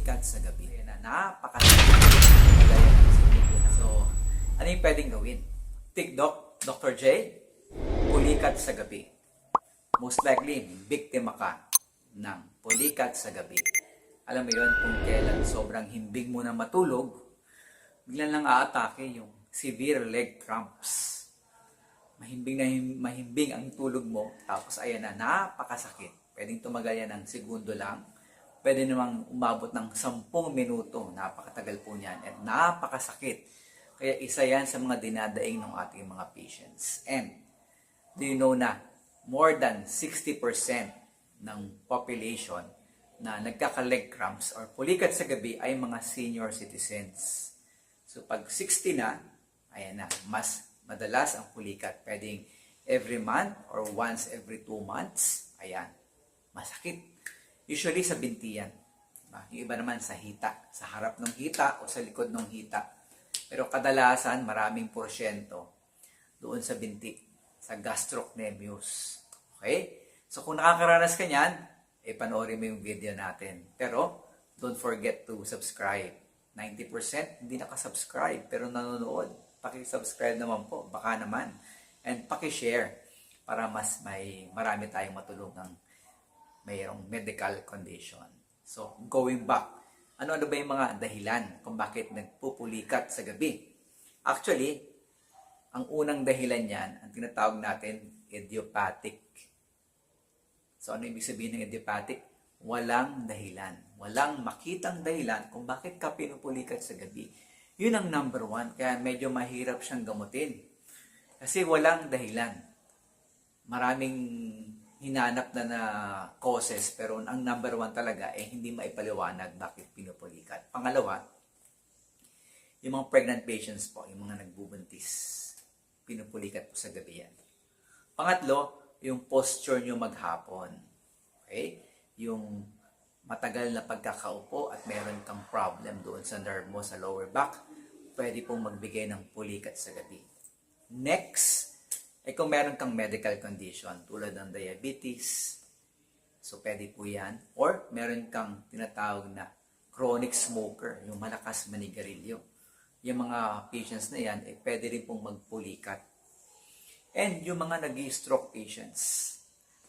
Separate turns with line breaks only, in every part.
pulikat sa gabi. Kaya napakasakit. So, ano yung pwedeng gawin? TikTok, Dr. J, pulikat sa gabi. Most likely, biktima ka ng pulikat sa gabi. Alam mo yun, kung kailan sobrang himbing mo na matulog, biglang lang aatake yung severe leg cramps. Mahimbing ang tulog mo, tapos ayan na, napakasakit. Pwedeng tumagal yan ng segundo lang. Pwede namang umabot ng 10 minuto. Napakatagal po niyan at napakasakit. Kaya isa yan sa mga dinadaing ng ating mga patients. And do you know na more than 60% ng population na nagkaka-leg cramps or pulikat sa gabi ay mga senior citizens. So pag 60 na, ayan na, mas madalas ang pulikat. Pwedeng every month or once every 2 months. Ayan, masakit. Usually sa binti yan. Yung iba naman sa hita. Sa harap ng hita o sa likod ng hita. Pero kadalasan, maraming porsyento doon sa binti. Sa gastrocnemius. Okay? So kung nakakaranas ka niyan, panoorin mo yung video natin. Pero, don't forget to subscribe. 90% hindi nakasubscribe pero nanonood. Paki-subscribe naman po, baka naman. And paki-share para mas marami tayong matulungang mayroong medical condition. So, going back, ano ba yung mga dahilan kung bakit nagpupulikat sa gabi? Actually, ang unang dahilan niyan, ang tinatawag natin, idiopathic. So, ano ibig sabihin ng idiopathic? Walang dahilan. Walang makitang dahilan kung bakit ka pinupulikat sa gabi. Yun ang number 1. Kaya medyo mahirap siyang gamutin. Kasi walang dahilan. Maraming hinanap na causes, pero ang number 1 talaga hindi maipaliwanag bakit pinupulikat. Pangalawa, yung mga pregnant patients po, yung mga nagbubuntis, pinupulikat po sa gabi yan. Pangatlo, yung posture nyo maghapon. Okay? Yung matagal na pagkakaupo at meron kang problem doon sa nerve mo sa lower back, pwede pong magbigay ng pulikat sa gabi. Next, kung meron kang medical condition tulad ng diabetes, so pwede po yan. Or meron kang tinatawag na chronic smoker, yung malakas manigarilyo. Yung mga patients na yan, pwede rin pong magpulikat. And yung mga nag-stroke patients,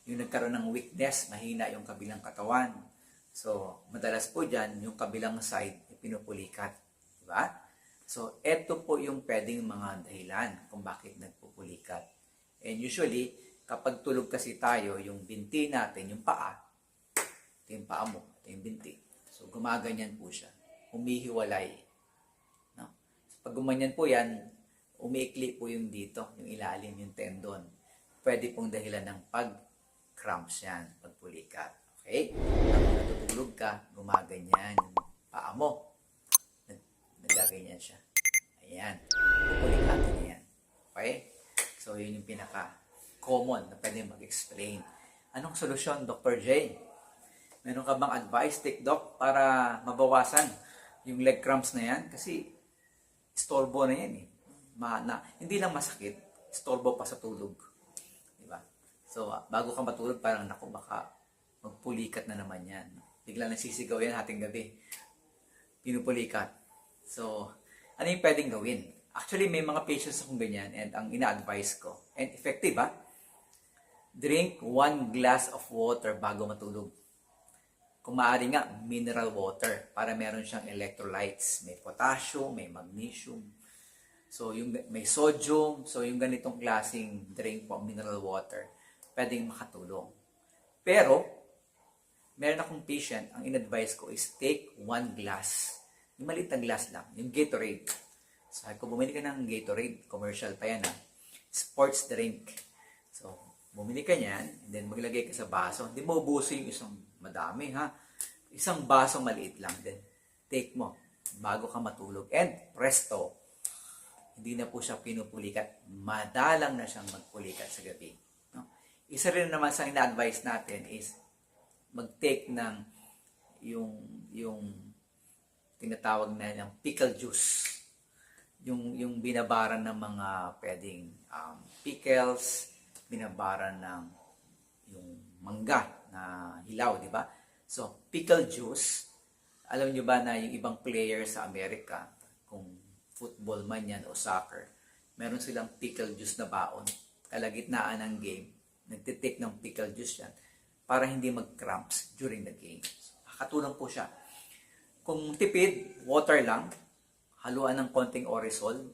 yung nagkaroon ng weakness, mahina yung kabilang katawan. So, madalas po dyan, yung kabilang side, pinupulikat. Diba? So, eto po yung pwedeng mga dahilan kung bakit nagpupulikat. And usually, kapag tulog kasi tayo, yung binti natin, yung paa, ito yung paa mo, ito yung binti. So, gumaganyan po siya. Humihiwalay. No? So, pag gumanyan po yan, umiikli po yung dito, yung ilalim, yung tendon. Pwede pong dahilan ng pag-cramps yan, pagpulikat. Okay? Kapag natutulog ka, gumaganyan yung paa mo. Nagaganyan siya. Ayan. Pupulikatin yan. Okay? So, yun yung pinaka-common na pwede mag-explain. Anong solusyon, Dr. J? Meron ka bang advice, TikTok, para mabawasan yung leg cramps na yan? Kasi, istorbo na yan eh. Hindi lang masakit, istorbo pa sa tulog. Diba? So, bago ka matulog, parang naku, baka magpulikat na naman yan. Bigla nasisigaw yan hating gabi. Pinupulikat. So, ano yung pwedeng gawin? Actually, may mga patients akong ganyan and ang ina-advise ko, and effective drink 1 glass of water bago matulog. Kung maaari nga, mineral water para meron siyang electrolytes. May potassium, may magnesium. So, may sodium. So, yung ganitong klaseng drink po, mineral water, pwedeng makatulong. Pero, meron akong patient, ang in-advise ko is take 1 glass. Yung maliit na glass lang, yung Gatorade. So, kung bumili ka ng Gatorade, commercial pa yan sports drink. So, bumili ka niyan, and then maglagay ka sa baso. Hindi mo ubuso yung isang madami, Isang baso maliit lang, then take mo bago ka matulog. And presto, hindi na po siya pinupulikat. Madalang na siyang magpulikat sa gabi. No? Isa rin naman sa ina-advise natin is mag-take ng yung tinatawag na yung pickle juice. Yung binabaran ng mga pwedeng pickles, binabaran ng yung mangga na hilaw, di ba? So, pickle juice, Alam nyo ba na yung ibang player sa Amerika, kung football man yan o soccer, meron silang pickle juice na baon. Kalagitnaan ng game, nagtitake ng pickle juice yan para hindi mag-cramps during the game. Katulong po siya. Kung tipid, water lang, haluan ng konting orisol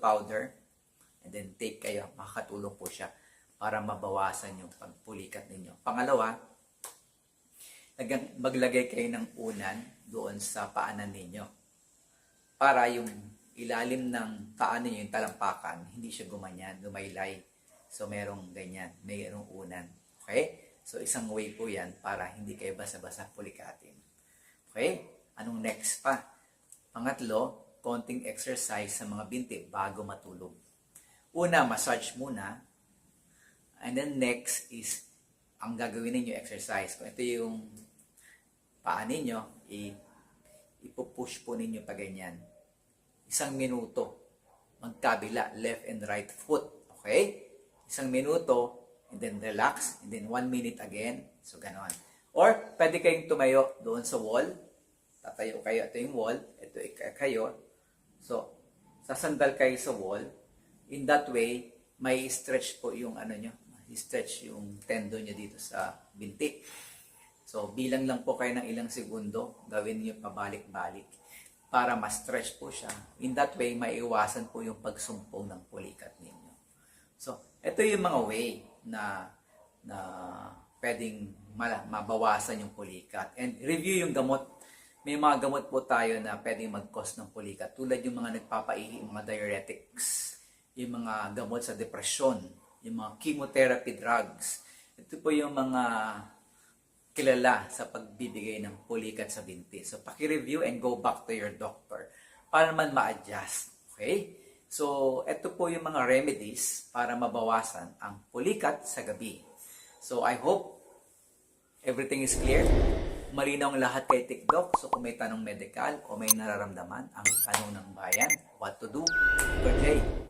powder, and then take kayo, makakatulong po siya para mabawasan yung pagpulikat ninyo. Pangalawa, maglagay kayo ng unan doon sa paanan ninyo para yung ilalim ng paa ninyo, yung talampakan, hindi siya gumaylay. So, merong ganyan, mayroong unan. Okay? So, isang way po yan para hindi kayo basa-basa pulikatin. Okay? Anong next pa? Pangatlo, konting exercise sa mga binti bago matulog. Una, massage muna. And then next is, ang gagawin ninyo exercise. Kung ito yung paa ninyo, ipupush po ninyo pa ganyan. 1 minuto. Magkabila, left and right foot. Okay? 1 minuto, and then relax, and then 1 minute again. So, ganon. Or, pwede kayong tumayo doon sa wall. Tatayo kayo. Ito yung wall. Ito kayo. So, sasandal kayo sa wall. In that way, may stretch po yung stretch yung tendon nyo dito sa binti. So, bilang lang po kayo ng ilang segundo, gawin niyo pabalik-balik para ma-stretch po siya. In that way, maiiwasan po yung pagsumpong ng pulikat ninyo. So, ito yung mga way na pwedeng mabawasan yung pulikat. And review yung gamot. May mga gamot po tayo na pwedeng mag-cause ng pulikat. Tulad yung mga nagpapaihi, mga diuretics, yung mga gamot sa depresyon, yung mga chemotherapy drugs. Ito po yung mga kilala sa pagbibigay ng pulikat sa binti. So, paki-review and go back to your doctor para naman ma-adjust. Okay? So, ito po yung mga remedies para mabawasan ang pulikat sa gabi. So, I hope everything is clear. Malinaw ang lahat kay TikDoc. So, kung may tanong medical o may nararamdaman, ang tanong ng bayan, what to do? Good day.